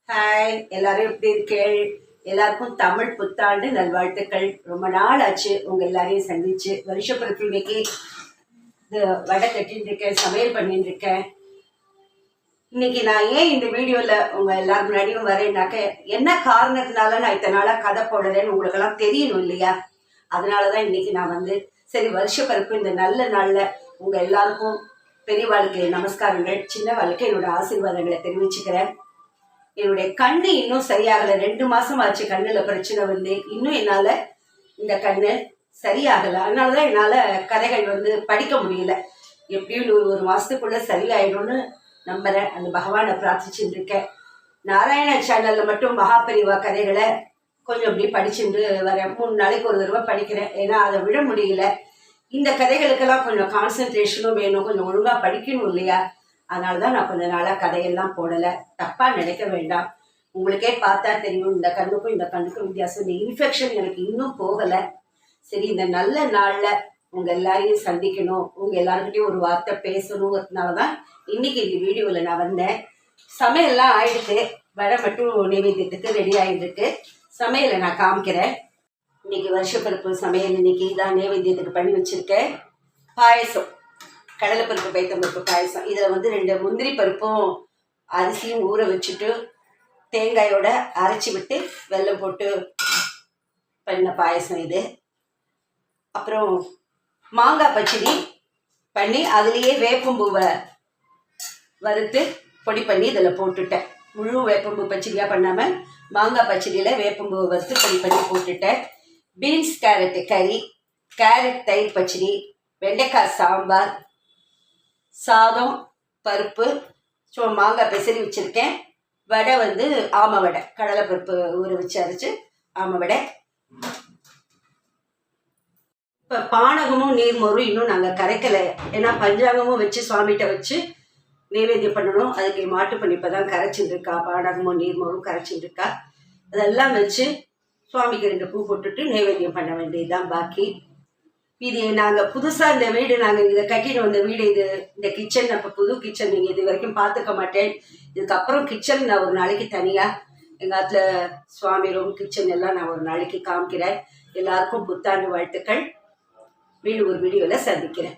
Hi, எல்லாரும் எப்படி இருக்கீள்? எல்லாருக்கும் தமிழ் புத்தாண்டு நல்வாழ்த்துக்கள். ரொம்ப நாள் ஆச்சு உங்க எல்லாரையும் சந்திச்சு. வருஷப்பிறப்பு இன்னைக்கு இது வடை கட்டின்னு இருக்கேன், சமையல் பண்ணிட்டு இருக்கேன். இன்னைக்கு நான் ஏன் இந்த வீடியோல உங்க எல்லாரும் முன்னாடியும் வரேன்னாக்க, என்ன காரணத்தினால நான் இத்தனை நாளா கதை போடலன்னு உங்களுக்கெல்லாம் தெரியணும் இல்லையா? அதனாலதான் இன்னைக்கு நான் சரி வருஷப்பிறப்பு இந்த நல்ல நாள்ல உங்க எல்லாருக்கும் பெரியவாளுக்கு நமஸ்காரங்கள், சின்னவாளுக்கு என்னோட ஆசீர்வாதங்களை தெரிவிச்சுக்கிறேன். என்னுடைய கண்ணு இன்னும் சரியாகல. 2 மாசம் ஆச்சு கண்ணுல பிரச்சனை இன்னும் என்னால இந்த கண்ணு சரியாகல. அதனாலதான் என்னால கதைகள் படிக்க முடியல. எப்படியும் ஒரு மாசத்துக்குள்ள சரியாயிடும்னு நம்புறேன். அந்த பகவானை பிரார்த்திச்சுட்டு இருக்கேன். நாராயண சேனல்ல மட்டும் மகாபெரிவா கதைகளை கொஞ்சம் அப்படி படிச்சுட்டு வரேன். 3 நாளைக்கு ஒரு தடவை படிக்கிறேன். ஏன்னா அதை விட முடியல. இந்த கதைகளுக்கெல்லாம் கொஞ்சம் கான்சன்ட்ரேஷனும் வேணும், கொஞ்சம் ஒழுங்கா படிக்கணும் இல்லையா? அதனாலதான் நான் கொஞ்ச நாளா கதையெல்லாம் போடல. தப்பா நினைக்க வேண்டாம். உங்களுக்கே பார்த்தா தெரியும் இந்த கண்ணுக்கும் வித்தியாசம். இந்த இன்ஃபெக்ஷன் எனக்கு இன்னும் போகல. சரி, இந்த நல்ல நாள்ல உங்க எல்லாரையும் சந்திக்கணும், உங்க எல்லாருக்கிட்டையும் ஒரு வார்த்தை பேசணுங்கிறதுனாலதான் இன்னைக்கு இந்த வீடியோல நான் வந்தேன். சமையல்லாம் ஆயிடுச்சு. வடை மட்டும் நைவேத்தியத்துக்கு ரெடி ஆயிட்டு இருக்கு. சமையலை நான் காமிக்கிறேன். இன்னைக்கு வருஷப்பிறப்பு சமையல் இன்னைக்கு தான் நைவேத்தியத்துக்கு பண்ணி வச்சிருக்கேன். பாயசம், கடலைப்பருப்பு பைத்தம்பருப்பு பாயசம். இதில் 2 முந்திரி பருப்பும் அரிசியும் ஊற வச்சுட்டு தேங்காயோட அரைச்சி விட்டு வெல்லம் போட்டு பண்ண பாயசம் இது. அப்புறம் மாங்காய் பச்சடி பண்ணி அதுலேயே வேப்பம்பூவை வறுத்து பொடி பண்ணி இதில் போட்டுட்டேன். முழு வேப்பம்பூ பச்சடியாக பண்ணாமல் மாங்காய் பச்சடியில் வேப்பம்பூவை வறுத்து பொடி பண்ணி போட்டுட்டேன். பீன்ஸ் கேரட்டு கறி, கேரட் தயிர் பச்சடி, வெண்டைக்காய் சாம்பார், சாதம், பருப்பு, மாங்காய் பெசரி வச்சுருக்கேன். வடை ஆமை வடை, கடலைப்பருப்பு ஊற வச்சு அரைச்சி ஆமை வடை. இப்போ பானகமும் நீர்மோரும் இன்னும் நாங்கள் கரைக்கலை. ஏன்னா பஞ்சாங்கமும் வச்சு சுவாமிகிட்ட வச்சு நைவேத்தியம் பண்ணணும். அதுக்கு மாட்டு பண்ணி இப்போ தான் கரைச்சிட்டு இருக்கா. பானகமும் நீர்மோரும் கரைச்சிட்டு இருக்கா. அதெல்லாம் வச்சு சுவாமிக்கு 2 பூ போட்டுட்டு நைவேத்தியம் பண்ண வேண்டியதுதான் பாக்கி. இது நாங்கள் புதுசாக இந்த வீடு நாங்கள் இதை கட்டிட்டு வந்த வீடு. இது இந்த கிச்சன் அப்போ புது கிச்சன். நீங்கள் இது வரைக்கும் பார்த்துக்க மாட்டேன். இதுக்கப்புறம் கிச்சன் நான் ஒரு நாளைக்கு தனியாக எங்கள் ஆத்துல சுவாமி ரூம் கிச்சன் எல்லாம் நான் ஒரு நாளைக்கு காமிக்கிறேன். எல்லாருக்கும் புத்தாண்டு வாழ்த்துக்கள். மீண்டும் ஒரு வீடியோவில் சந்திக்கிறேன்.